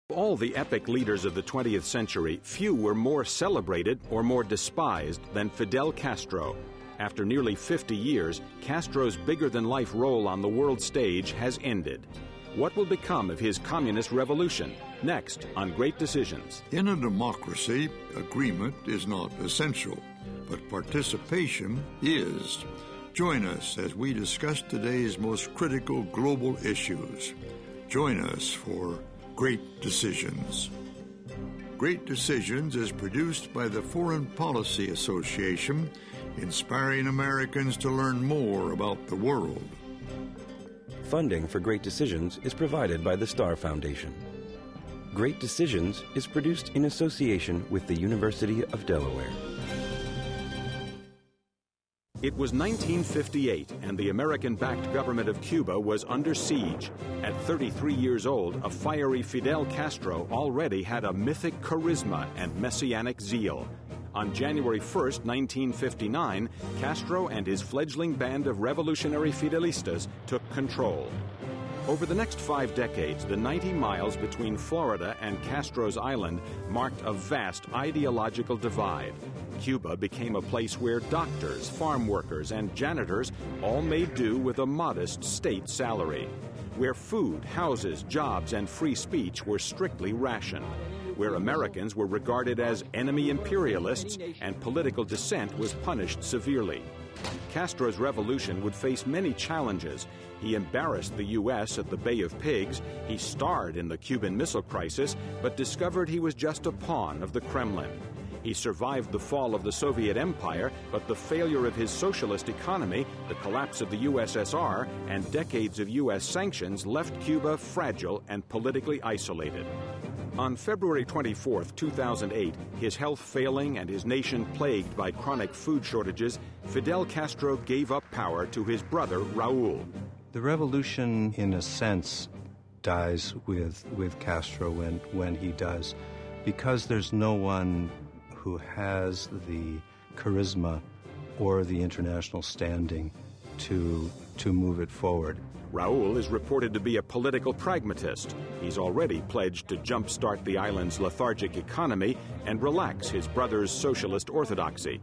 Of all the epic leaders of the 20th century, few were more celebrated or more despised than Fidel Castro. After nearly 50 years, Castro's bigger-than-life role on the world stage has ended. What will become of his communist revolution? Next on Great Decisions. In a democracy, agreement is not essential, but participation is. Join us as we discuss today's most critical global issues. Join us for Great Decisions. Great Decisions is produced by the Foreign Policy Association, inspiring Americans to learn more about the world. Funding for Great Decisions is provided by the Star Foundation. Great Decisions is produced in association with the University of Delaware. It was 1958, and the American-backed government of Cuba was under siege. At 33 years old, a fiery Fidel Castro already had a mythic charisma and messianic zeal. On January 1st, 1959, Castro and his fledgling band of revolutionary Fidelistas took control. Over the next 5 decades, the 90 miles between Florida and Castro's island marked a vast ideological divide. Cuba became a place where doctors, farm workers, and janitors all made do with a modest state salary, where food, houses, jobs, and free speech were strictly rationed, where Americans were regarded as enemy imperialists and political dissent was punished severely. Castro's revolution would face many challenges. He embarrassed the U.S. at the Bay of Pigs, he starred in the Cuban Missile Crisis, but discovered he was just a pawn of the Kremlin. He survived the fall of the Soviet Empire, but the failure of his socialist economy, the collapse of the USSR, and decades of U.S. sanctions left Cuba fragile and politically isolated. On February 24, 2008, his health failing and his nation plagued by chronic food shortages, Fidel Castro gave up power to his brother, Raul. The revolution, in a sense, dies with Castro when he does, because there's no one who has the charisma or the international standing to move it forward. Raul is reported to be a political pragmatist. He's already pledged to jumpstart the island's lethargic economy and relax his brother's socialist orthodoxy.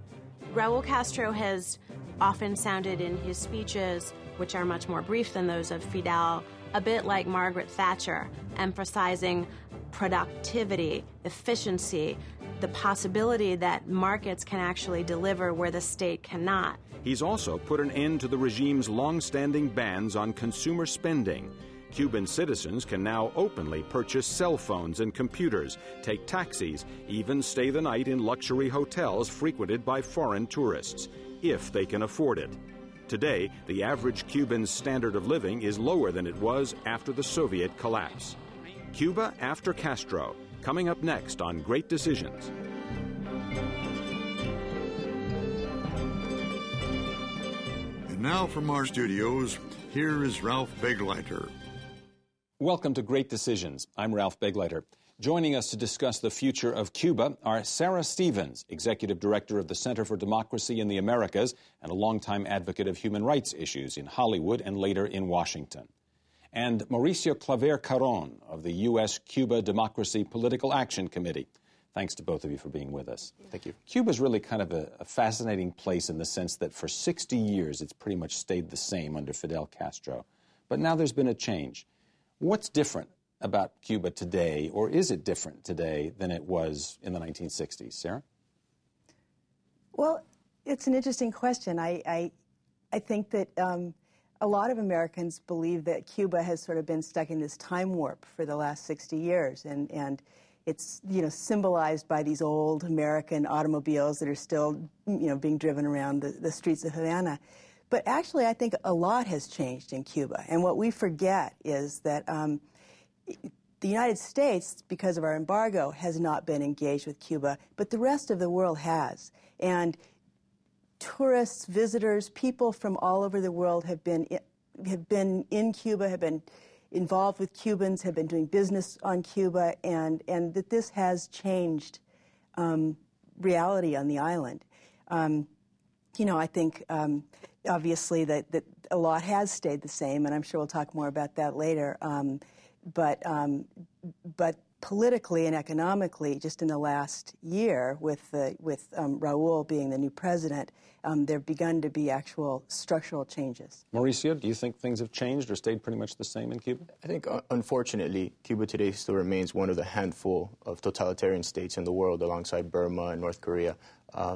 Raul Castro has often sounded in his speeches, which are much more brief than those of Fidel, a bit like Margaret Thatcher, emphasizing productivity, efficiency, the possibility that markets can actually deliver where the state cannot. He's also put an end to the regime's long-standing bans on consumer spending. Cuban citizens can now openly purchase cell phones and computers, take taxis, even stay the night in luxury hotels frequented by foreign tourists, if they can afford it. Today, the average Cuban's standard of living is lower than it was after the Soviet collapse. Cuba after Castro, coming up next on Great Decisions. And now from our studios, here is Ralph Begleiter. Welcome to Great Decisions. I'm Ralph Begleiter. Joining us to discuss the future of Cuba are Sarah Stevens, Executive Director of the Center for Democracy in the Americas and a longtime advocate of human rights issues in Hollywood and later in Washington, and Mauricio Claver Caron of the U.S.-Cuba Democracy Political Action Committee. Thanks to both of you for being with us. Thank you. Cuba's really kind of a fascinating place in the sense that for 60 years it's pretty much stayed the same under Fidel Castro. But now there's been a change. What's different about Cuba today, or is it different today than it was in the 1960s? Sarah? Well, it's an interesting question. I think that a lot of Americans believe that Cuba has sort of been stuck in this time warp for the last 60 years, and it's, you know, symbolized by these old American automobiles that are still, you know, being driven around the streets of Havana. But actually, I think a lot has changed in Cuba, and what we forget is that the United States, because of our embargo, has not been engaged with Cuba, but the rest of the world has. And tourists, visitors, people from all over the world have been in Cuba, have been involved with Cubans, have been doing business on Cuba, and that this has changed reality on the island. You know, I think obviously that a lot has stayed the same, and I'm sure we'll talk more about that later. But politically and economically, just in the last year, with Raul being the new president, there have begun to be actual structural changes. Mauricio, do you think things have changed or stayed pretty much the same in Cuba? I think, unfortunately, Cuba today still remains one of the handful of totalitarian states in the world alongside Burma and North Korea.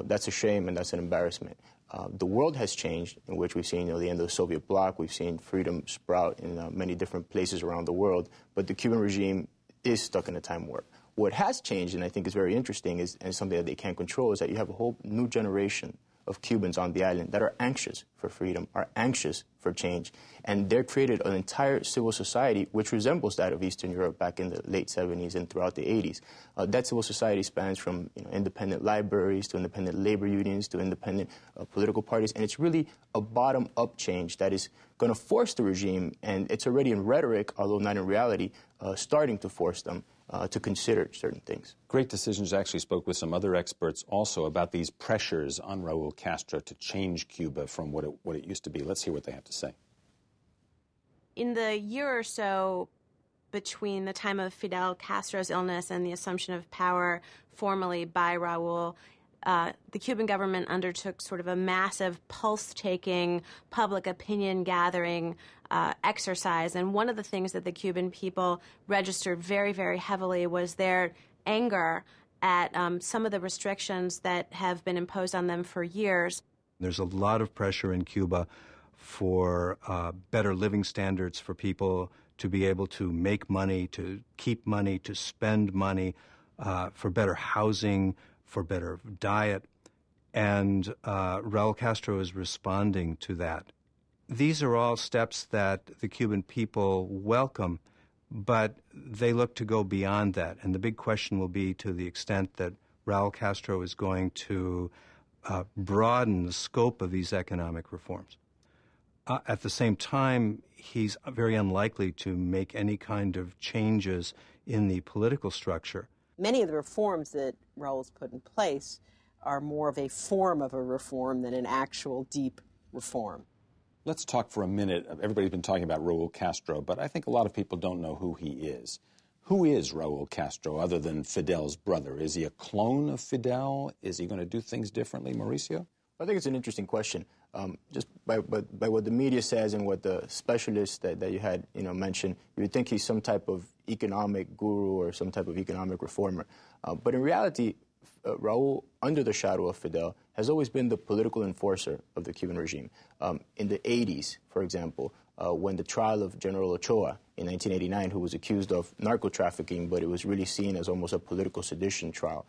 That's a shame and that's an embarrassment. The world has changed, in which we've seen the end of the Soviet bloc, we've seen freedom sprout in many different places around the world, but the Cuban regime is stuck in a time warp. What has changed, and I think is very interesting, and something that they can't control, is that you have a whole new generation of Cubans on the island that are anxious for freedom, are anxious for change. And they've created an entire civil society which resembles that of Eastern Europe back in the late 70s and throughout the 80s. That civil society spans from independent libraries to independent labor unions to independent political parties. And it's really a bottom-up change that is going to force the regime, and it's already in rhetoric, although not in reality, starting to force them to consider certain things. Great Decisions actually spoke with some other experts also about these pressures on Raul Castro to change Cuba from what it used to be. Let's hear what they have to say. In the year or so between the time of Fidel Castro's illness and the assumption of power formally by Raul, the Cuban government undertook sort of a massive pulse-taking, public opinion-gathering exercise. And one of the things that the Cuban people registered very, very heavily was their anger at some of the restrictions that have been imposed on them for years. There's a lot of pressure in Cuba for better living standards for people to be able to make money, to keep money, to spend money, for better housing, for better diet, and Raul Castro is responding to that. These are all steps that the Cuban people welcome, but they look to go beyond that. And the big question will be to the extent that Raul Castro is going to broaden the scope of these economic reforms. At the same time, he's very unlikely to make any kind of changes in the political structure. Many of the reforms that Raul's put in place are more of a form of a reform than an actual deep reform. Let's talk for a minute. Everybody's been talking about Raul Castro, but I think a lot of people don't know who he is. Who is Raul Castro other than Fidel's brother? Is he a clone of Fidel? Is he going to do things differently, Mauricio? I think it's an interesting question. Just by what the media says and what the specialists that you had mentioned, you would think he's some type of economic guru or some type of economic reformer. But in reality, Raul, under the shadow of Fidel, has always been the political enforcer of the Cuban regime. In the 80s, for example, when the trial of General Ochoa in 1989, who was accused of narco-trafficking, but it was really seen as almost a political sedition trial,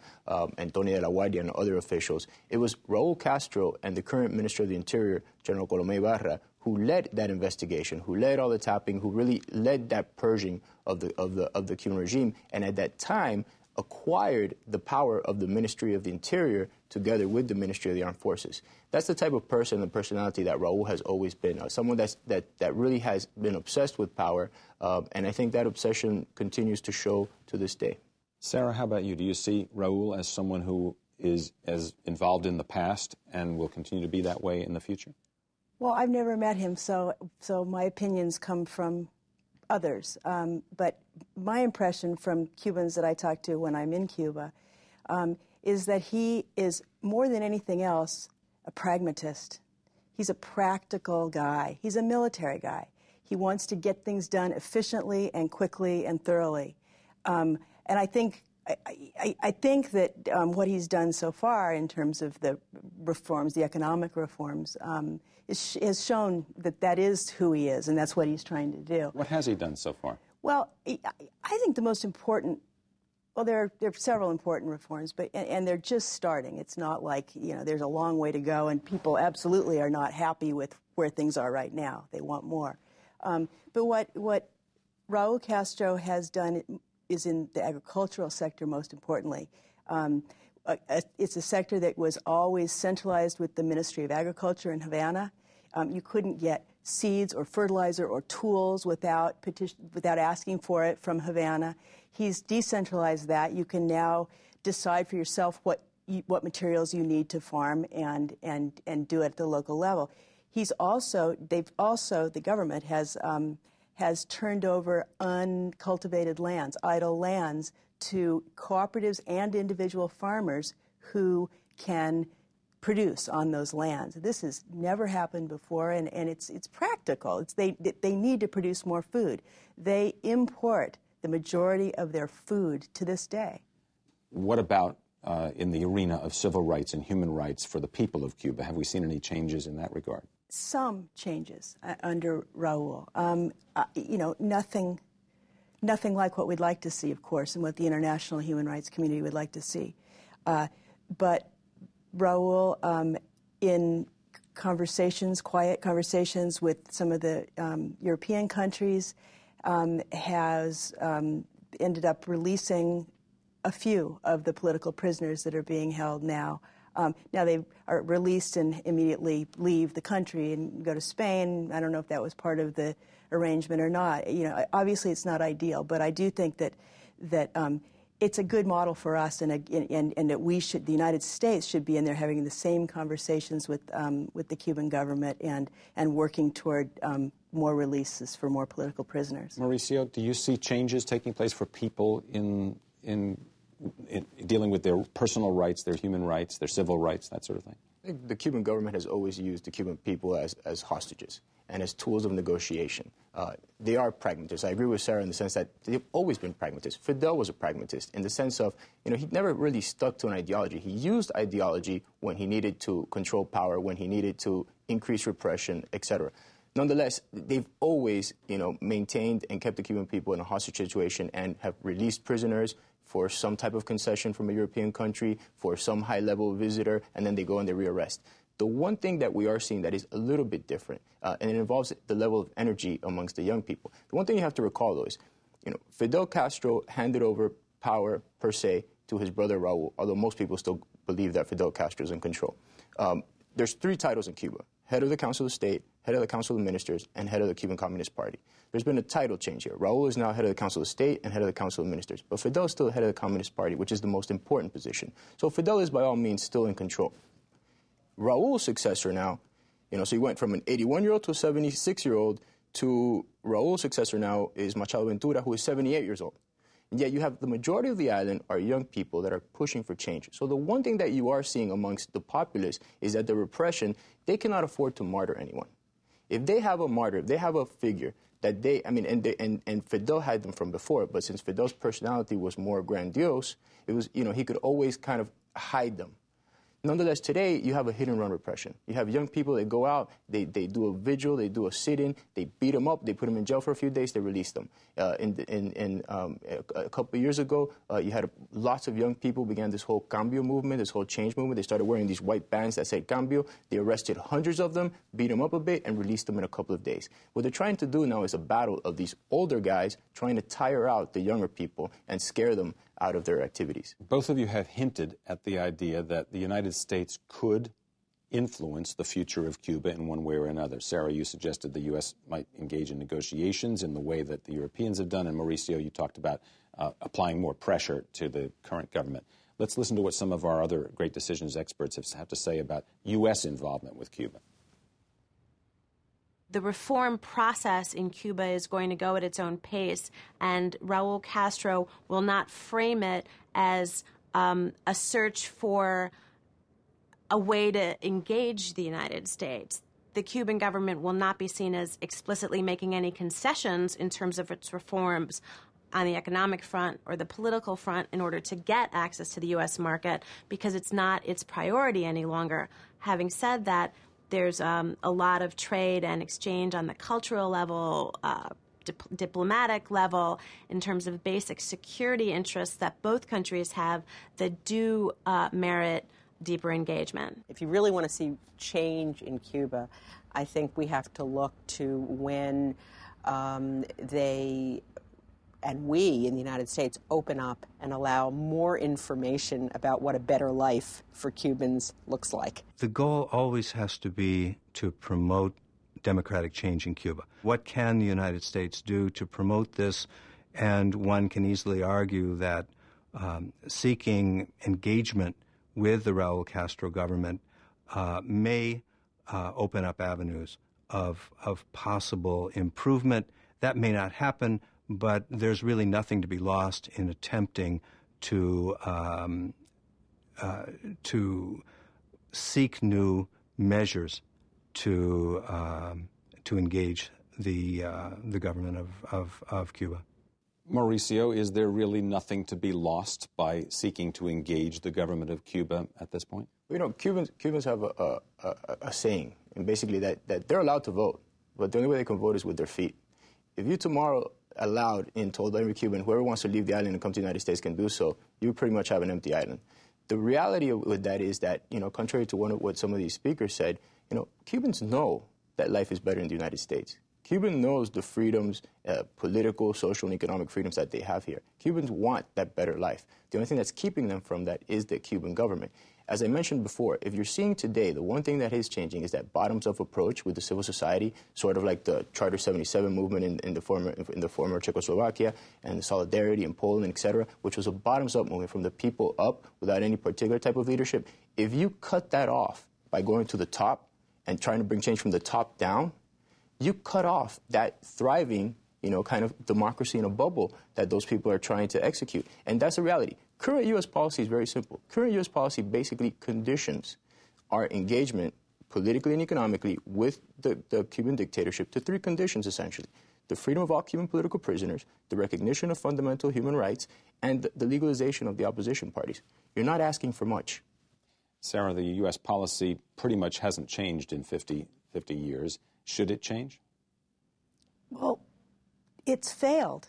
and Tony de la Guardia and other officials, it was Raul Castro and the current Minister of the Interior, General Colomé Ibarra, who led that investigation, who led all the tapping, who really led that purging of the Cuban regime, and at that time acquired the power of the Ministry of the Interior together with the Ministry of the Armed Forces. That's the type of person and personality that Raul has always been, someone that really has been obsessed with power, and I think that obsession continues to show to this day. Sarah, how about you? Do you see Raul as someone who is as involved in the past and will continue to be that way in the future? Well, I've never met him, so my opinions come from others. But my impression from Cubans that I talk to when I'm in Cuba is that he is, more than anything else, a pragmatist. He's a practical guy. He's a military guy. He wants to get things done efficiently and quickly and thoroughly. And I think that what he's done so far in terms of the reforms, the economic reforms, has shown that is who he is, and that's what he's trying to do. What has he done so far? Well, I think the most important, well, there are several important reforms, and they're just starting. It's not like, there's a long way to go, and people absolutely are not happy with where things are right now. They want more. But what Raul Castro has done is in the agricultural sector, most importantly. It's a sector that was always centralized with the Ministry of Agriculture in Havana. You couldn't get seeds or fertilizer or tools without asking for it from Havana. He's decentralized that. You can now decide for yourself what materials you need to farm and do it at the local level. The government has has turned over uncultivated lands, idle lands, to cooperatives and individual farmers who can produce on those lands. This has never happened before, and it's practical. They need to produce more food. They import the majority of their food to this day. What about in the arena of civil rights and human rights for the people of Cuba? Have we seen any changes in that regard? Some changes under Raul. Nothing like what we'd like to see, of course, and what the international human rights community would like to see. But Raul, in conversations, quiet conversations with some of the European countries, has ended up releasing a few of the political prisoners that are being held now. Now they are released and immediately leave the country and go to Spain. I don't know if that was part of the arrangement or not. Obviously it's not ideal, but I do think that it's a good model for us, and that the United States should be in there having the same conversations with the Cuban government and working toward more releases for more political prisoners. Mauricio, do you see changes taking place for people in dealing with their personal rights, their human rights, their civil rights, that sort of thing? I think the Cuban government has always used the Cuban people as hostages and as tools of negotiation. They are pragmatists. I agree with Sarah in the sense that they've always been pragmatists. Fidel was a pragmatist in the sense of, he never really stuck to an ideology. He used ideology when he needed to control power, when he needed to increase repression, etc. Nonetheless, they've always, maintained and kept the Cuban people in a hostage situation and have released prisoners for some type of concession from a European country, for some high-level visitor, and then they go and they rearrest. The one thing that we are seeing that is a little bit different, and it involves the level of energy amongst the young people. The one thing you have to recall, though, is, Fidel Castro handed over power, per se, to his brother Raul, although most people still believe that Fidel Castro is in control. There's 3 titles in Cuba: head of the Council of State, head of the Council of Ministers, and head of the Cuban Communist Party. There's been a title change here. Raul is now head of the Council of State and head of the Council of Ministers. But Fidel is still head of the Communist Party, which is the most important position. So Fidel is, by all means, still in control. Raul's successor now, so he went from an 81-year-old to a 76-year-old to Raul's successor now is Machado Ventura, who is 78 years old. And yet you have the majority of the island are young people that are pushing for change. So the one thing that you are seeing amongst the populace is that the repression, they cannot afford to martyr anyone. If they have a martyr, if they have a figure that and Fidel had them from before, but since Fidel's personality was more grandiose, it was, he could always kind of hide them. Nonetheless, today, you have a hit-and-run repression. You have young people that go out, they do a vigil, they do a sit-in, they beat them up, they put them in jail for a few days, they release them. A couple of years ago, you had lots of young people began this whole cambio movement, this whole change movement. They started wearing these white bands that said cambio. They arrested hundreds of them, beat them up a bit, and released them in a couple of days. What they're trying to do now is a battle of these older guys trying to tire out the younger people and scare them out of their activities. Both of you have hinted at the idea that the United States could influence the future of Cuba in one way or another. Sarah, you suggested the U.S. might engage in negotiations in the way that the Europeans have done, and Mauricio, you talked about applying more pressure to the current government. Let's listen to what some of our other great decisions experts have to say about U.S. involvement with Cuba. The reform process in Cuba is going to go at its own pace, and Raul Castro will not frame it as a search for a way to engage the United States. The Cuban government will not be seen as explicitly making any concessions in terms of its reforms on the economic front or the political front in order to get access to the U.S. market, because it's not its priority any longer. Having said that, there's a lot of trade and exchange on the cultural level, diplomatic level, in terms of basic security interests that both countries have that do merit deeper engagement. If you really want to see change in Cuba, I think we have to look to when they and we in the United States open up and allow more information about what a better life for Cubans looks like. The goal always has to be to promote democratic change in Cuba. What can the United States do to promote this? And one can easily argue that seeking engagement with the Raul Castro government may open up avenues of possible improvement That may not happen, but there's really nothing to be lost in attempting to seek new measures to engage the government of Cuba. Mauricio, is there really nothing to be lost by seeking to engage the government of Cuba at this point? You know, Cubans have a saying, and basically that they're allowed to vote, but the only way they can vote is with their feet. If you tomorrow allowed and told every Cuban, whoever wants to leave the island and come to the United States can do so, you pretty much have an empty island. The reality with that is that, you know, contrary to what some of these speakers said, you know, Cubans know that life is better in the United States. Cuban knows the freedoms, political, social, and economic freedoms that they have here. Cubans want that better life. The only thing that's keeping them from that is the Cuban government. As I mentioned before, if you're seeing today, the one thing that is changing is that bottoms-up approach with the civil society, sort of like the Charter 77 movement in the former Czechoslovakia, and the Solidarity in Poland, etc., which was a bottoms-up movement from the people up without any particular type of leadership. If you cut that off by going to the top and trying to bring change from the top down, you cut off that thriving, you know, kind of democracy in a bubble that those people are trying to execute. And that's a reality. Current U.S. policy is very simple. Current U.S. policy basically conditions our engagement politically and economically with the Cuban dictatorship to three conditions, essentially. The freedom of all Cuban political prisoners, the recognition of fundamental human rights, and the legalization of the opposition parties. You're not asking for much. Sarah, the U.S. policy pretty much hasn't changed in 50 years. Should it change? Well, it's failed.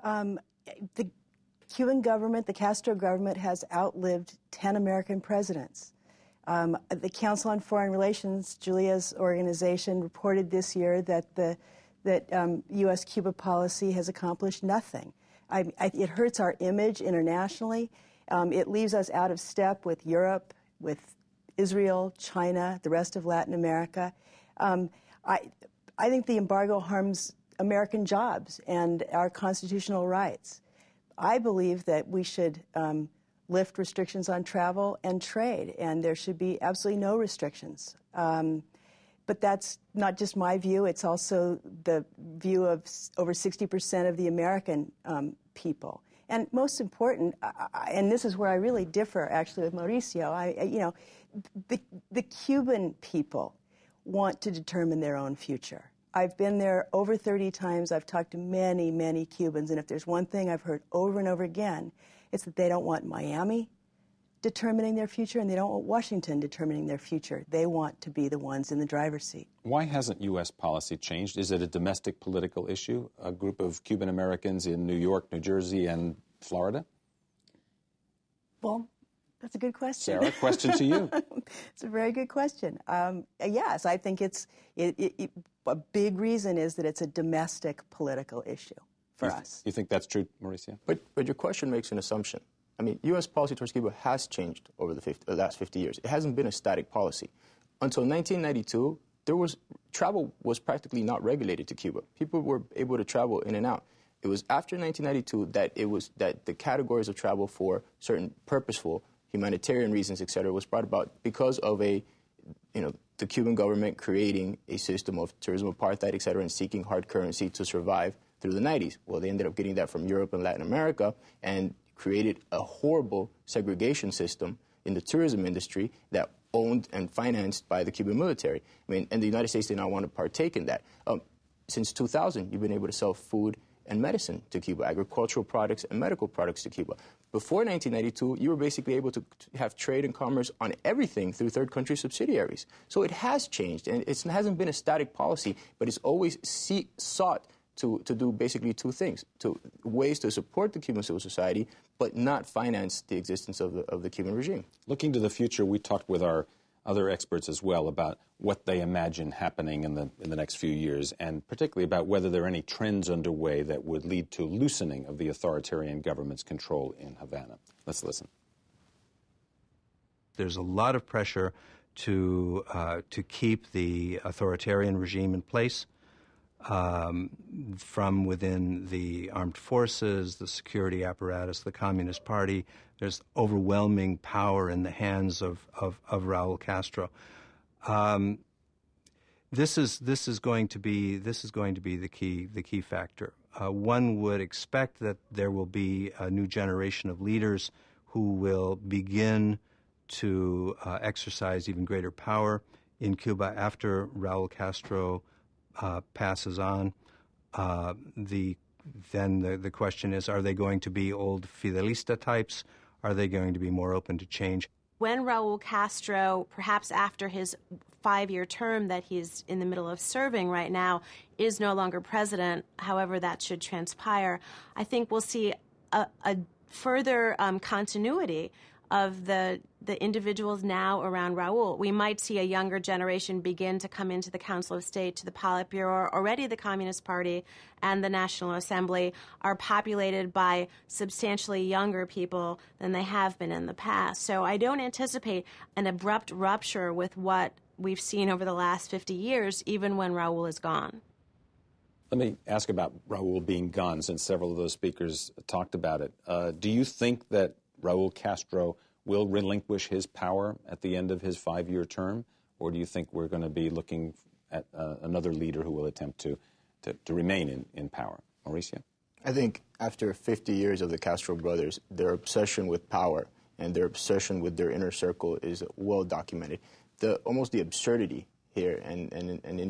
The Cuban government, the Castro government, has outlived 10 American presidents. The Council on Foreign Relations, Julia's organization, reported this year that U.S.-Cuba policy has accomplished nothing. It hurts our image internationally. It leaves us out of step with Europe, with Israel, China, the rest of Latin America. I think the embargo harms American jobs and our constitutional rights. I believe that we should lift restrictions on travel and trade, and there should be absolutely no restrictions. But that's not just my view, it's also the view of over 60% of the American people. And most important, and this is where I really differ actually with Mauricio, the Cuban people want to determine their own future. I've been there over 30 times. I've talked to many, many Cubans, and if there's one thing I've heard over and over again, it's that they don't want Miami determining their future, and they don't want Washington determining their future. They want to be the ones in the driver's seat. Why hasn't U.S. policy changed? Is it a domestic political issue? A group of Cuban Americans in New York, New Jersey, and Florida? Well, that's a good question. Sarah, question to you. It's a very good question. Yes, I think a big reason is that it's a domestic political issue for us. You think that's true, Mauricio? But your question makes an assumption. I mean, U.S. policy towards Cuba has changed over the last 50 years. It hasn't been a static policy. Until 1992, travel was practically not regulated to Cuba. People were able to travel in and out. It was after 1992 that the categories of travel for certain purposeful humanitarian reasons, et cetera, was brought about because of the Cuban government creating a system of tourism apartheid, et cetera, and seeking hard currency to survive through the 90s. Well, they ended up getting that from Europe and Latin America and created a horrible segregation system in the tourism industry that owned and financed by the Cuban military. I mean, and the United States did not want to partake in that. Since 2000, you've been able to sell food and medicine to Cuba, agricultural products and medical products to Cuba. Before 1992, you were basically able to have trade and commerce on everything through third country subsidiaries. So it has changed, and it hasn't been a static policy, but it's always sought to do basically two things, ways to support the Cuban civil society, but not finance the existence of the Cuban regime. Looking to the future, we talked with our other experts as well about what they imagine happening in the next few years, and particularly about whether there are any trends underway that would lead to loosening of the authoritarian government's control in Havana. Let's listen. There's a lot of pressure to keep the authoritarian regime in place from within the armed forces, the security apparatus, the Communist Party. There's overwhelming power in the hands of Raul Castro. This is going to be the key factor. One would expect that there will be a new generation of leaders who will begin to exercise even greater power in Cuba after Raul Castro passes on. Then the question is, are they going to be old Fidelista types? Are they going to be more open to change? When Raul Castro, perhaps after his 5-year term that he's in the middle of serving right now, is no longer president, however that should transpire, I think we'll see a further continuity of the individuals now around Raul. We might see a younger generation begin to come into the Council of State, to the Politburo. Already the Communist Party and the National Assembly are populated by substantially younger people than they have been in the past. So I don't anticipate an abrupt rupture with what we've seen over the last 50 years, even when Raul is gone. Let me ask about Raul being gone, since several of those speakers talked about it. Do you think that Raul Castro will relinquish his power at the end of his 5-year term, or do you think we're going to be looking at another leader who will attempt to remain in power? Mauricio? I think after 50 years of the Castro brothers, their obsession with power and their obsession with their inner circle is well documented. Almost the absurdity here, and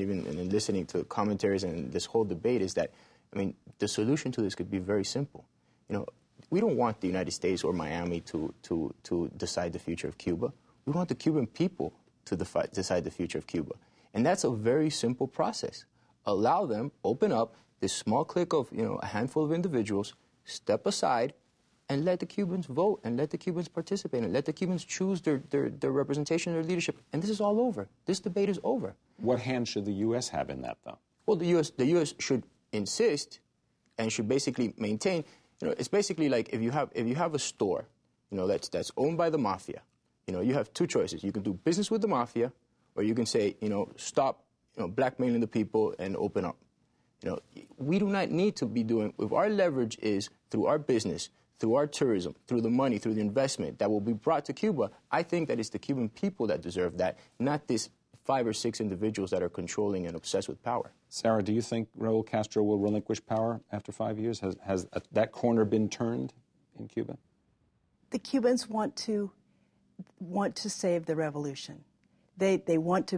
even in listening to commentaries and this whole debate is that, I mean, the solution to this could be very simple. You know, we don't want the United States or Miami to decide the future of Cuba. We want the Cuban people to decide the future of Cuba. And that's a very simple process. Allow them, open up this small clique of, a handful of individuals, step aside, and let the Cubans vote, and let the Cubans participate, and let the Cubans choose their representation, their leadership. And this is all over. This debate is over. What hand should the U.S. have in that, though? Well, the U.S. should insist and should basically maintain. It's basically like if you have a store, that's owned by the mafia. You have two choices. You can do business with the mafia, or you can say, stop, blackmailing the people and open up. We do not need to be doing. If our leverage is through our business, through our tourism, through the money, through the investment that will be brought to Cuba, I think that it's the Cuban people that deserve that, not this 5 or 6 individuals that are controlling and obsessed with power. Sarah, do you think Raul Castro will relinquish power after 5 years? Has that corner been turned in Cuba? The Cubans want to save the revolution. They want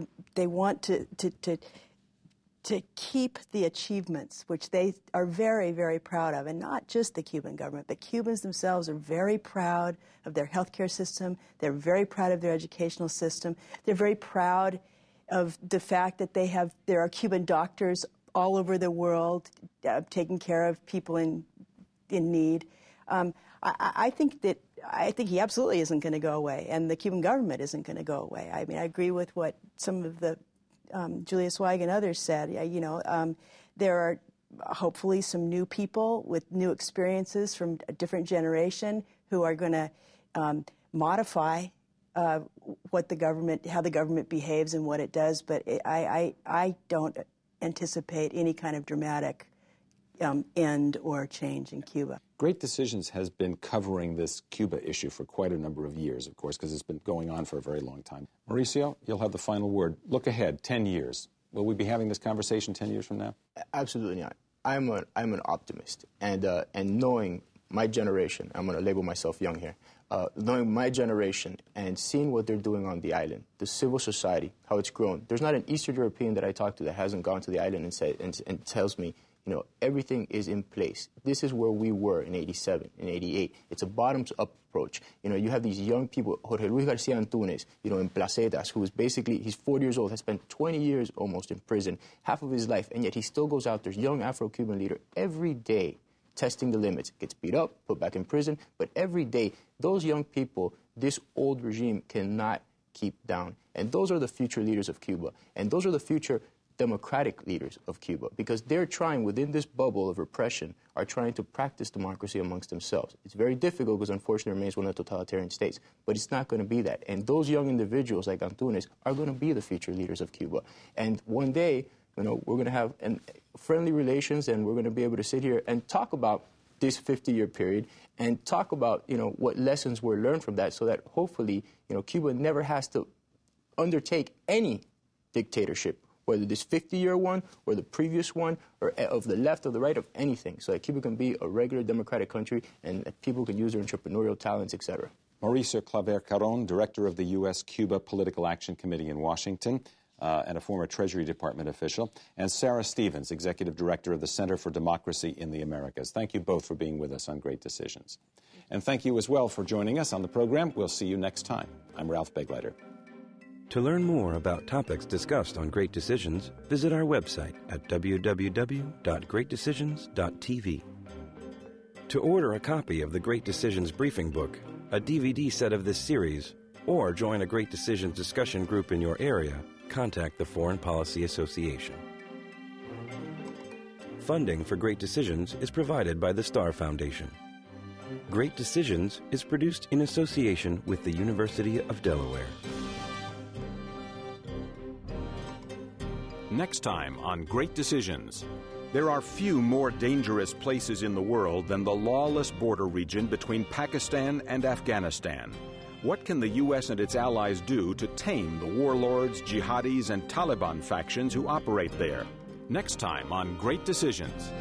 to keep the achievements, which they are very, very proud of, and not just the Cuban government, but Cubans themselves are very proud of their healthcare system. They're very proud of their educational system. They're very proud of the fact that there are Cuban doctors all over the world taking care of people in need. I think he absolutely isn't going to go away, and the Cuban government isn't going to go away. I mean, I agree with what some of the Julia Zweig and others said. There are hopefully some new people with new experiences from a different generation who are going to modify how the government behaves and what it does. But I don't anticipate any kind of dramatic end or change in Cuba. Great Decisions has been covering this Cuba issue for quite a number of years, of course, because it's been going on for a very long time. Mauricio, you'll have the final word. Look ahead, 10 years. Will we be having this conversation 10 years from now? Absolutely not. I'm an optimist, and knowing my generation, I'm going to label myself young here, knowing my generation and seeing what they're doing on the island, the civil society, how it's grown. There's not an Eastern European that I talk to that hasn't gone to the island and tells me, everything is in place. This is where we were in 87, in 88. It's a bottoms-up approach. You have these young people, Jorge Luis Garcia Antunes, in Placetas, who is basically, he's 40 years old, has spent 20 years almost in prison, half of his life, and yet he still goes out there, young Afro-Cuban leader, every day, testing the limits. Gets beat up, put back in prison, but every day, those young people, this old regime cannot keep down. And those are the future leaders of Cuba. And those are the future democratic leaders of Cuba, because they're trying, within this bubble of repression, are trying to practice democracy amongst themselves. It's very difficult because, unfortunately, it remains one of the totalitarian states, but it's not going to be that. And those young individuals like Antunes are going to be the future leaders of Cuba. And one day, we're going to have friendly relations, and we're going to be able to sit here and talk about this 50-year period and talk about, what lessons were learned from that, so that hopefully, Cuba never has to undertake any dictatorship whether this 50-year one or the previous one, or of the left or the right, of anything, so that Cuba can be a regular democratic country and that people can use their entrepreneurial talents, etc. Mauricio Claver Caron, director of the U.S.-Cuba Political Action Committee in Washington, and a former Treasury Department official, and Sarah Stevens, executive director of the Center for Democracy in the Americas. Thank you both for being with us on Great Decisions. And thank you as well for joining us on the program. We'll see you next time. I'm Ralph Begleiter. To learn more about topics discussed on Great Decisions, visit our website at www.greatdecisions.tv. To order a copy of the Great Decisions Briefing Book, a DVD set of this series, or join a Great Decisions discussion group in your area, contact the Foreign Policy Association. Funding for Great Decisions is provided by the Star Foundation. Great Decisions is produced in association with the University of Delaware. Next time on Great Decisions. There are few more dangerous places in the world than the lawless border region between Pakistan and Afghanistan. What can the U.S. and its allies do to tame the warlords, jihadis, and Taliban factions who operate there? Next time on Great Decisions.